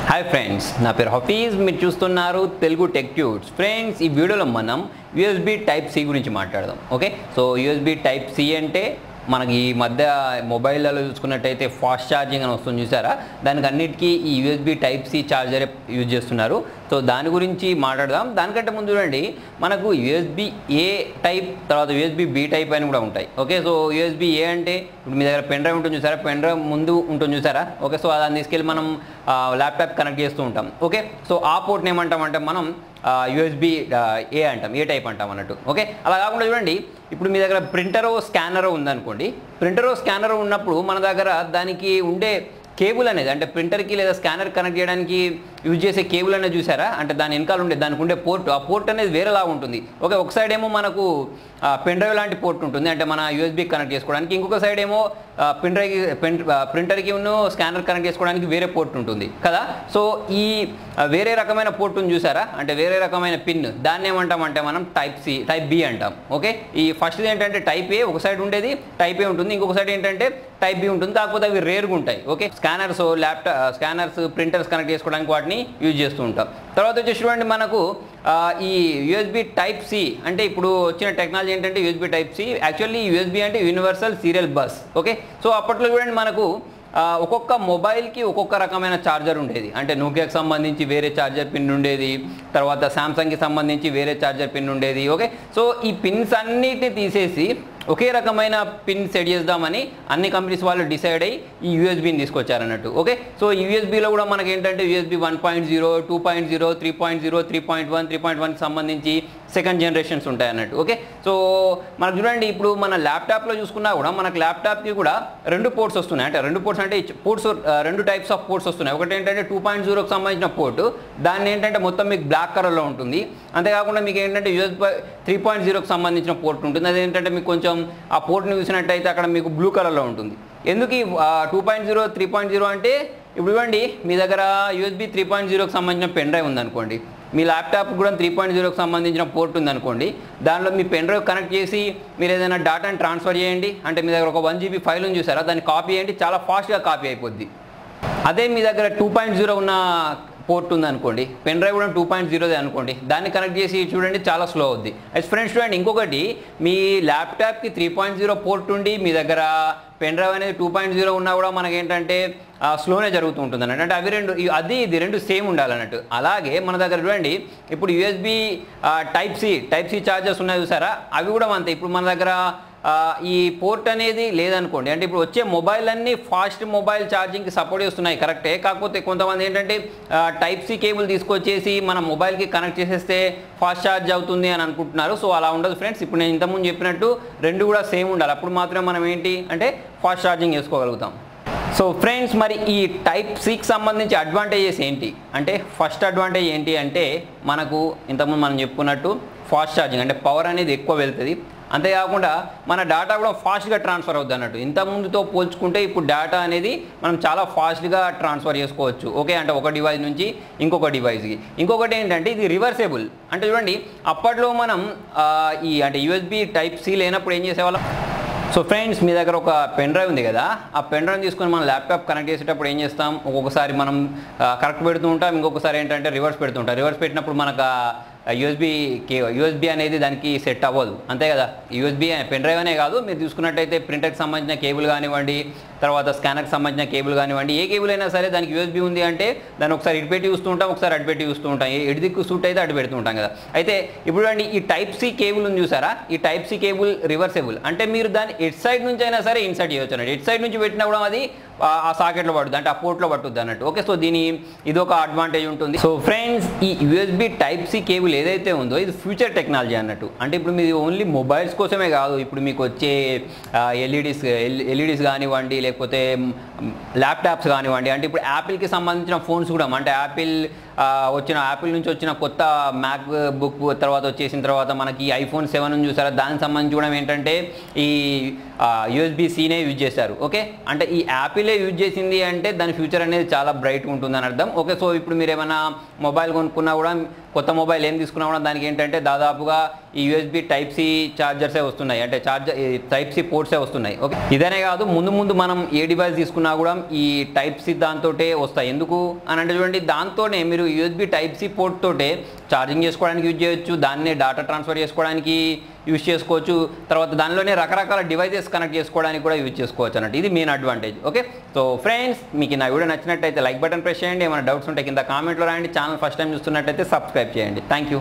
Hi friends, నా పేరు హఫీజ్. మీరు చూస్తున్నారు తెలుగు టెక్ ట్యూట్స్. ఫ్రెండ్స్, ఈ వీడియోలో మనం యూఎస్బి టైప్ సి గురించి మాట్లాడదాం. Okay, so USB type C అంటే మనకి ఈ మధ్య మొబైల్లో చూసుకున్నట్టయితే ఫాస్ట్ ఛార్జింగ్ అని వస్తుంది చూసారా, దానికి అన్నిటికీ ఈ యూఎస్బి టైప్ సి ఛార్జరే యూజ్ చేస్తున్నారు. సో దాని గురించి మాట్లాడదాం. దానికంటే ముందు చూడండి, మనకు యూఎస్బి ఏ టైప్, తర్వాత యూఎస్బి బి టైప్ అని కూడా ఉంటాయి. ఓకే, సో యూఎస్బి ఏ అంటే ఇప్పుడు మీ దగ్గర పెన్ డ్రైవ్ ఉంటుంది చూసారా, పెన్ డ్రైవ్ ముందు ఉంటుంది చూసారా. ఓకే, సో దాన్ని తీసుకెళ్ళి మనం ల్యాప్టాప్ కనెక్ట్ చేస్తూ ఉంటాం. ఓకే, సో ఆ పోర్ట్ని ఏమంటామంటే మనం యూఎస్బి ఏ అంటాం, ఏ టైప్ అంటాం అన్నట్టు. ఓకే, అలా కాకుండా చూడండి, ఇప్పుడు మీ దగ్గర ప్రింటరో స్కానరో ఉందనుకోండి. ప్రింటరో స్కానరో ఉన్నప్పుడు మన దగ్గర దానికి ఉండే కేబుల్ అనేది, అంటే ప్రింటర్కి లేదా స్కానర్ కనెక్ట్ చేయడానికి యూజ్ చేసే కేబుల్ అనేది చూసారా, అంటే దాని వెనకాల ఉండే దానికి ఉండే పోర్ట్, ఆ పోర్ట్ అనేది వేరేలా ఉంటుంది. ఓకే, ఒక సైడ్ ఏమో మనకు పెన్ డ్రైవ్ లాంటి పోర్ట్ ఉంటుంది, అంటే మన యూఎస్బి కనెక్ట్ చేసుకోవడానికి. ఇంకొక సైడ్ ఏమో ప్రింటర్కి ఉన్న స్కానర్ కనెక్ట్ చేసుకోవడానికి వేరే పోర్ట్ ఉంటుంది కదా. సో ఈ వేరే రకమైన పోర్ట్ ఉంది చూసారా, అంటే వేరే రకమైన పిన్, దాన్ని ఏమంటామంటే మనం టైప్ బి అంటాం. ఓకే, ఈ ఫస్ట్ ఏంటంటే టైప్ ఏ, ఒక సైడ్ ఉండేది టైప్ ఏ ఉంటుంది, ఇంకొక సైడ్ ఏంటంటే టైప్ బి ఉంటుంది. కాకపోతే అవి రేర్గా ఉంటాయి. ఓకే, స్కానర్స్ ప్రింటర్స్ కనెక్ట్ చేసుకోవడానికి వాటిని యూజ్ చేస్తూ ఉంటాం. తర్వాత వచ్చేసి చూడండి, మనకు ఈ యూఎస్బి టైప్ సి అంటే ఇప్పుడు వచ్చిన టెక్నాలజీ ఏంటంటే USB type C. Actually USB అంటే universal serial bus. Okay, so అప్పట్లో చూడండి మనకు ఒక్కొక్క మొబైల్కి ఒక్కొక్క రకమైన ఛార్జర్ ఉండేది. అంటే నోకియాకి సంబంధించి వేరే ఛార్జర్ పిన్ ఉండేది, తర్వాత శాంసంగ్కి సంబంధించి వేరే ఛార్జర్ పిన్ ఉండేది. ఓకే, సో ఈ పిన్స్ అన్నిటిని తీసేసి ఒకే రకమైన పిన్ సెట్ చేద్దామని అన్ని కంపెనీస్ వాళ్ళు డిసైడ్ అయ్యి ఈ యూఎస్బీని తీసుకొచ్చారన్నట్టు. ఓకే, సో ఈ యూఎస్బీలో కూడా మనకి ఏంటంటే యూఎస్బీ 1.0, 2.0, 3.0, 3.1, 3.1కి సంబంధించి సెకండ్ జనరేషన్స్ ఉంటాయి అన్నట్టు. ఓకే, సో మనకు చూడండి, ఇప్పుడు మన ల్యాప్టాప్లో చూసుకున్నా కూడా మనకు ల్యాప్టాప్కి కూడా రెండు పోర్ట్స్ వస్తున్నాయి. అంటే రెండు పోర్ట్స్ అంటే రెండు టైప్స్ ఆఫ్ పోర్ట్స్ వస్తున్నాయి. ఒకటి ఏంటంటే 2.0కి సంబంధించిన పోర్టు, దాన్ని ఏంటంటే మొత్తం మీకు బ్లాక్ కలర్లో ఉంటుంది. అంతేకాకుండా మీకు ఏంటంటే యూఎస్బీ 3.0కి సంబంధించిన పోర్ట్ ఉంటుంది. అదేంటంటే మీకు కొంచెం ఆ పోర్ట్ని చూసినట్టయితే అక్కడ మీకు బ్లూ కలర్లో ఉంటుంది. ఎందుకు ఈ 2.0, 3.0 అంటే, ఇప్పుడు ఇవ్వండి, మీ దగ్గర యూఎస్బీ 3.0కి సంబంధించిన పెన్ డ్రైవ్ ఉందనుకోండి, మీ ల్యాప్టాప్ కూడా 3.0కి సంబంధించిన పోర్ట్ ఉందనుకోండి, దానిలో మీ పెన్ డ్రైవ్ కనెక్ట్ చేసి మీరు ఏదైనా డాటాని ట్రాన్స్ఫర్ చేయండి. అంటే మీ దగ్గర ఒక 1 GB ఫైల్ ఉంది చూసారా, దాన్ని కాపీ చేయండి, చాలా ఫాస్ట్గా కాపీ అయిపోద్ది. అదే మీ దగ్గర 2.0 ఉన్న పోర్ట్ ఉందనుకోండి, పెన్ డ్రైవ్ కూడా 2.0 అనుకోండి, దాన్ని కనెక్ట్ చేసి చూడండి, చాలా స్లో అవుద్ది. అయితే ఫ్రెండ్స్ చూడండి, ఇంకొకటి, మీ ల్యాప్టాప్కి 3.0 పోర్ట్ ఉండి మీ దగ్గర పెన్ డ్రైవ్ అనేది 2.0 ఉన్నా కూడా మనకేంటంటే స్లోనే జరుగుతూ ఉంటుంది అన్నట్టు. అంటే అవి ఇది రెండు సేమ్ ఉండాలన్నట్టు. అలాగే మన దగ్గర చూడండి, ఇప్పుడు యూఎస్బి టైప్ సి ఛార్జర్స్ ఉన్నాయి చూసారా, అవి కూడా అంతే. ఇప్పుడు మన దగ్గర ఈ పోర్ట్ అనేది లేదనుకోండి, అంటే ఇప్పుడు వచ్చే మొబైల్ అన్నీ ఫాస్ట్ మొబైల్ ఛార్జింగ్కి సపోర్ట్ చేస్తున్నాయి, కరెక్టే. కాకపోతే కొంతమంది ఏంటంటే టైప్ సి కేబుల్ తీసుకొచ్చేసి మన మొబైల్కి కనెక్ట్ చేసేస్తే ఫాస్ట్ ఛార్జ్ అవుతుంది అని అనుకుంటున్నారు. సో అలా ఉండదు ఫ్రెండ్స్. ఇప్పుడు నేను ఇంతకుముందు చెప్పినట్టు రెండు కూడా సేమ్ ఉండాలి, అప్పుడు మాత్రమే మనం ఏంటి అంటే ఫాస్ట్ ఛార్జింగ్ చేసుకోగలుగుతాం. సో ఫ్రెండ్స్, మరి ఈ టైప్ సికి సంబంధించి అడ్వాంటేజెస్ ఏంటి అంటే, ఫస్ట్ అడ్వాంటేజ్ ఏంటి అంటే, మనకు ఇంతకుముందు మనం చెప్పుకున్నట్టు ఫాస్ట్ ఛార్జింగ్, అంటే పవర్ అనేది ఎక్కువ వెళ్తుంది. అంతేకాకుండా మన డేటా కూడా ఫాస్ట్గా ట్రాన్స్ఫర్ అవుతుంది అన్నట్టు. ఇంతకుముందుతో పోల్చుకుంటే ఇప్పుడు డేటా అనేది మనం చాలా ఫాస్ట్గా ట్రాన్స్ఫర్ చేసుకోవచ్చు. ఓకే, అంటే ఒక డివైస్ నుంచి ఇంకొక డివైస్కి. ఇంకొకటి ఏంటంటే ఇది రివర్సేబుల్. అంటే చూడండి, అప్పట్లో మనం అంటే యూఎస్బి టైప్ సి లేనప్పుడు ఏం చేసేవాళ్ళం. సో ఫ్రెండ్స్, మీ దగ్గర ఒక పెన్ డ్రైవ్ ఉంది కదా, ఆ పెన్ డ్రైవ్ తీసుకొని మనం ల్యాప్టాప్ కనెక్ట్ చేసేటప్పుడు ఏం చేస్తాం, ఒక్కొక్కసారి మనం కరెక్ట్ పెడుతూ ఉంటాం, ఇంకొకసారి ఏంటంటే రివర్స్ పెడుతూ ఉంటాం. రివర్స్ పెట్టినప్పుడు మనకు యూఎస్బి అనేది దానికి సెట్ అవ్వదు, అంతే కదా. యూఎస్బి పెన్ డ్రైవ్ అనే కాదు, మీరు చూసుకున్నట్టయితే ప్రింటర్కి సంబంధించిన కేబుల్ కానివ్వండి, తర్వాత స్కానర్కి సంబంధించిన కేబుల్ కానివ్వండి, ఏ కేబుల్ అయినా సరే దానికి యూఎస్బి ఉంది అంటే దాన్ని ఒకసారి ఇటు పెట్టి చూస్తూ ఉంటాం, ఒకసారి అటు పెట్టి చూస్తూ ఉంటాం. ఎటు దిక్కు సూట్ అయితే అటు పెడుతూ ఉంటాం కదా. అయితే ఇప్పుడు అండి, ఈ టైప్ సి కేబుల్ ఉంది చూసారా, ఈ టైప్ సి కేబుల్ రివర్సేబుల్. అంటే మీరు దాన్ని ఎట్ సైడ్ నుంచి అయినా సరే ఇన్సర్ట్ చేయవచ్చు అన్నట్టు. ఎట్ సైడ్ నుంచి పెట్టినా కూడా అది ఆ సాకెట్లో పడుతుంది, అంటే ఆ పోర్ట్లో పట్టుద్ది అన్నట్టు. ఓకే, సో ఇది ఒక అడ్వాంటేజ్ ఉంటుంది. సో ఫ్రెండ్స్, ఈ యూఎస్బి టైప్ సి కేబుల్ ఏదైతే ఉందో ఇది ఫ్యూచర్ టెక్నాలజీ అన్నట్టు. అంటే ఇప్పుడు మీది ఓన్లీ మొబైల్స్ కోసమే కాదు, ఇప్పుడు మీకు వచ్చే ఎల్ఈడీస్ కానివ్వండి, లేకపోతే ల్యాప్టాప్స్ కానివ్వండి, అంటే ఇప్పుడు యాపిల్కి సంబంధించిన ఫోన్స్ కూడా, అంటే యాపిల్ నుంచి వచ్చిన కొత్త మ్యాక్ బుక్ తర్వాత వచ్చేసిన తర్వాత మనకి ఐఫోన్ 7 చూసారా, దానికి సంబంధించి కూడా ఏంటంటే ఈ యూఎస్బి-Cనే యూజ్ చేశారు. ఓకే, అంటే ఈ యాపిలే యూజ్ చేసింది అంటే దాని ఫ్యూచర్ అనేది చాలా బ్రైట్గా ఉంటుందని అర్థం. ఓకే, సో ఇప్పుడు మీరు ఏమైనా మొబైల్ కొనుక్కున్నా కూడా కొత్త మొబైల్ ఏం తీసుకున్నా కూడా దానికి ఏంటంటే దాదాపుగా ఈ యూఎస్బి టైప్ సి ఛార్జర్సే వస్తున్నాయి, అంటే టైప్ సి పోర్ట్సే వస్తున్నాయి. ఓకే, ఇదనే కాదు ముందు మనం ఏ డివైస్ తీసుకున్నా కూడా ఈ టైప్ సి దాంతోటే వస్తాయి. ఎందుకు అని అంటే చూడండి, దాంతోనే మీరు యూఎస్బి టైప్ సి పోర్ట్ తోటే ఛార్జింగ్ చేసుకోవడానికి యూజ్ చేయొచ్చు, దాన్నే డేటా ట్రాన్స్ఫర్ చేసుకోవడానికి యూజ్ చేసుకోవచ్చు, తర్వాత దానిలోనే రకరకాల డివైజెస్ కనెక్ట్ చేసుకోవడానికి కూడా యూజ్ చేసుకోవచ్చు అన్నట్టు. ఇది main advantage. Okay, so friends మీకు నా వీడియో నచ్చినట్టయితే లైక్ బటన్ ప్రెస్ చేయండి, ఏమైనా డౌట్స్ ఉంటే కింద కామెంట్లో రాయండి, ఛానల్ ఫస్ట్ టైం చూస్తున్నట్టయితే సబ్స్క్రైబ్ చేయండి. Thank you.